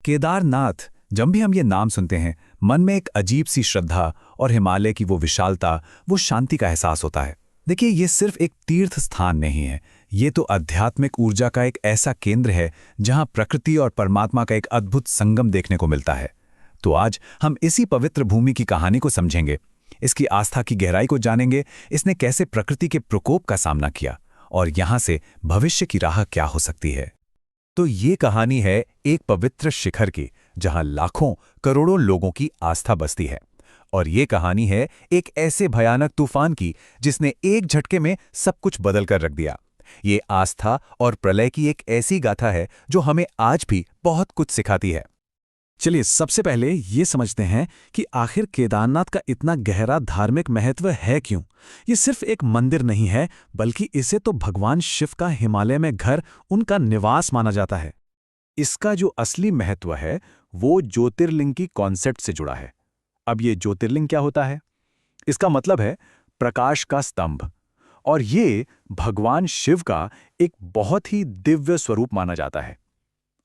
केदारनाथ, जब भी हम ये नाम सुनते हैं, मन में एक अजीब सी श्रद्धा और हिमालय की वो विशालता, वो शांति का एहसास होता है। देखिए, ये सिर्फ एक तीर्थ स्थान नहीं है, ये तो आध्यात्मिक ऊर्जा का एक ऐसा केंद्र है जहां प्रकृति और परमात्मा का एक अद्भुत संगम देखने को मिलता है। तो आज हम इसी पवित्र भूमि की कहानी को समझेंगे, इसकी आस्था की गहराई को जानेंगे, इसने कैसे प्रकृति के प्रकोप का सामना किया और यहां से भविष्य की राह क्या हो सकती है। तो ये कहानी है एक पवित्र शिखर की, जहां लाखों करोड़ों लोगों की आस्था बसती है। और ये कहानी है एक ऐसे भयानक तूफान की जिसने एक झटके में सब कुछ बदल कर रख दिया। ये आस्था और प्रलय की एक ऐसी गाथा है जो हमें आज भी बहुत कुछ सिखाती है। चलिए, सबसे पहले ये समझते हैं कि आखिर केदारनाथ का इतना गहरा धार्मिक महत्व है क्यों। ये सिर्फ एक मंदिर नहीं है, बल्कि इसे तो भगवान शिव का हिमालय में घर, उनका निवास माना जाता है। इसका जो असली महत्व है वो ज्योतिर्लिंग की कॉन्सेप्ट से जुड़ा है। अब ये ज्योतिर्लिंग क्या होता है? इसका मतलब है प्रकाश का स्तंभ, और ये भगवान शिव का एक बहुत ही दिव्य स्वरूप माना जाता है।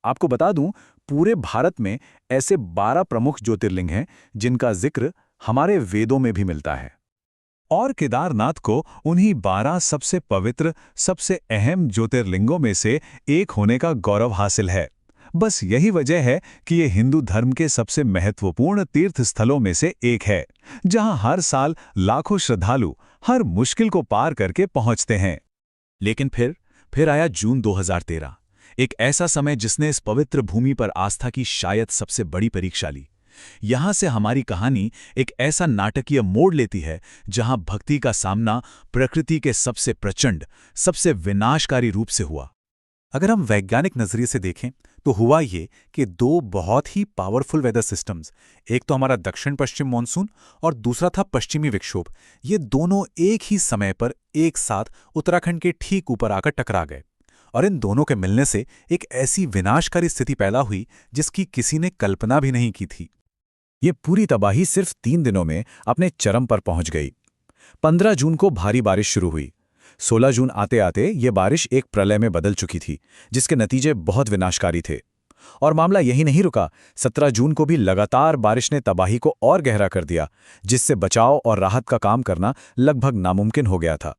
आपको बता दूं, पूरे भारत में ऐसे 12 प्रमुख ज्योतिर्लिंग हैं जिनका जिक्र हमारे वेदों में भी मिलता है। और केदारनाथ को उन्हीं 12 सबसे पवित्र, सबसे अहम ज्योतिर्लिंगों में से एक होने का गौरव हासिल है। बस यही वजह है कि ये हिंदू धर्म के सबसे महत्वपूर्ण तीर्थ स्थलों में से एक है, जहां हर साल लाखों श्रद्धालु हर मुश्किल को पार करके पहुंचते हैं। लेकिन फिर आया जून 2013, एक ऐसा समय जिसने इस पवित्र भूमि पर आस्था की शायद सबसे बड़ी परीक्षा ली। यहां से हमारी कहानी एक ऐसा नाटकीय मोड़ लेती है जहां भक्ति का सामना प्रकृति के सबसे प्रचंड, सबसे विनाशकारी रूप से हुआ। अगर हम वैज्ञानिक नजरिए से देखें तो हुआ ये कि दो बहुत ही पावरफुल वेदर सिस्टम्स, एक तो हमारा दक्षिण पश्चिम मानसून और दूसरा था पश्चिमी विक्षोभ, ये दोनों एक ही समय पर एक साथ उत्तराखंड के ठीक ऊपर आकर टकरा गए। और इन दोनों के मिलने से एक ऐसी विनाशकारी स्थिति पैदा हुई जिसकी किसी ने कल्पना भी नहीं की थी। ये पूरी तबाही सिर्फ 3 दिनों में अपने चरम पर पहुंच गई। 15 जून को भारी बारिश शुरू हुई। 16 जून आते आते ये बारिश एक प्रलय में बदल चुकी थी, जिसके नतीजे बहुत विनाशकारी थे। और मामला यही नहीं रुका। 17 जून को भी लगातार बारिश ने तबाही को और गहरा कर दिया, जिससे बचाव और राहत का काम करना लगभग नामुमकिन हो गया था।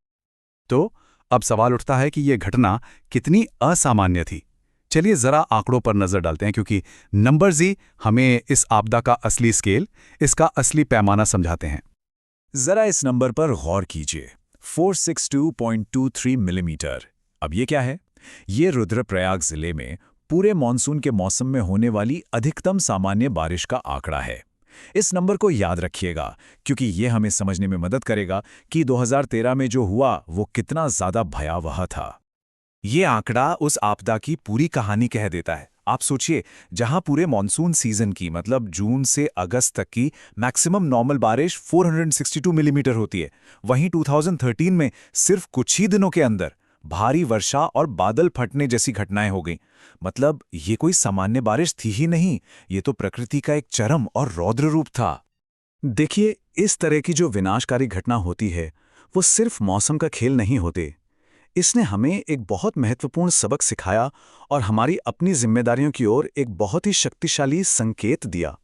तो अब सवाल उठता है कि यह घटना कितनी असामान्य थी। चलिए जरा आंकड़ों पर नजर डालते हैं, क्योंकि नंबर्स ही हमें इस आपदा का असली स्केल, इसका असली पैमाना समझाते हैं। जरा इस नंबर पर गौर कीजिए, 462.23 मिलीमीटर। अब ये क्या है? ये रुद्रप्रयाग जिले में पूरे मानसून के मौसम में होने वाली अधिकतम सामान्य बारिश का आंकड़ा है। इस नंबर को याद रखिएगा, क्योंकि ये हमें समझने में मदद करेगा कि 2013 में जो हुआ वो कितना ज्यादा भयावह था। ये आंकड़ा उस आपदा की पूरी कहानी कह देता है। आप सोचिए, जहां पूरे मॉनसून सीजन की, मतलब जून से अगस्त तक की मैक्सिमम नॉर्मल बारिश 462 मिलीमीटर होती है, वहीं 2013 में सिर्फ कुछ ही दिनों के अंदर भारी वर्षा और बादल फटने जैसी घटनाएं हो गईं। मतलब ये कोई सामान्य बारिश थी ही नहीं, ये तो प्रकृति का एक चरम और रौद्र रूप था। देखिए, इस तरह की जो विनाशकारी घटना होती है वो सिर्फ मौसम का खेल नहीं होते। इसने हमें एक बहुत महत्वपूर्ण सबक सिखाया और हमारी अपनी जिम्मेदारियों की ओर एक बहुत ही शक्तिशाली संकेत दिया।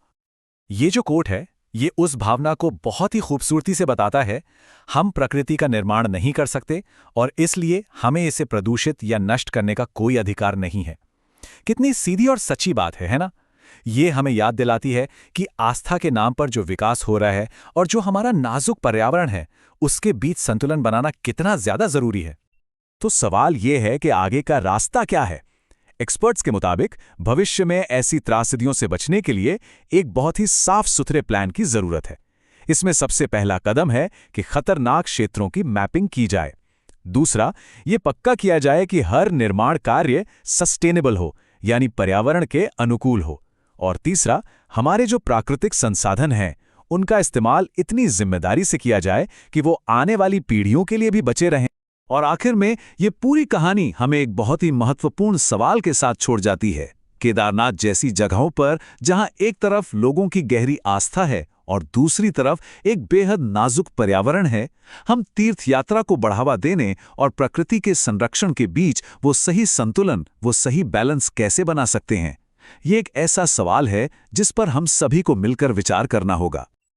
ये जो कोट है, ये उस भावना को बहुत ही खूबसूरती से बताता है। हम प्रकृति का निर्माण नहीं कर सकते और इसलिए हमें इसे प्रदूषित या नष्ट करने का कोई अधिकार नहीं है। कितनी सीधी और सच्ची बात है ना? ये हमें याद दिलाती है कि आस्था के नाम पर जो विकास हो रहा है और जो हमारा नाजुक पर्यावरण है, उसके बीच संतुलन बनाना कितना ज्यादा जरूरी है। तो सवाल यह है कि आगे का रास्ता क्या है? एक्सपर्ट्स के मुताबिक भविष्य में ऐसी त्रासदियों से बचने के लिए एक बहुत ही साफ सुथरे प्लान की जरूरत है। इसमें सबसे पहला कदम है कि खतरनाक क्षेत्रों की मैपिंग की जाए। दूसरा, ये पक्का किया जाए कि हर निर्माण कार्य सस्टेनेबल हो, यानी पर्यावरण के अनुकूल हो। और तीसरा, हमारे जो प्राकृतिक संसाधन हैं, उनका इस्तेमाल इतनी जिम्मेदारी से किया जाए कि वो आने वाली पीढ़ियों के लिए भी बचे रहें। और आखिर में ये पूरी कहानी हमें एक बहुत ही महत्वपूर्ण सवाल के साथ छोड़ जाती है। केदारनाथ जैसी जगहों पर जहां एक तरफ लोगों की गहरी आस्था है और दूसरी तरफ एक बेहद नाजुक पर्यावरण है, हम तीर्थ यात्रा को बढ़ावा देने और प्रकृति के संरक्षण के बीच वो सही संतुलन, वो सही बैलेंस कैसे बना सकते हैं? ये एक ऐसा सवाल है जिस पर हम सभी को मिलकर विचार करना होगा।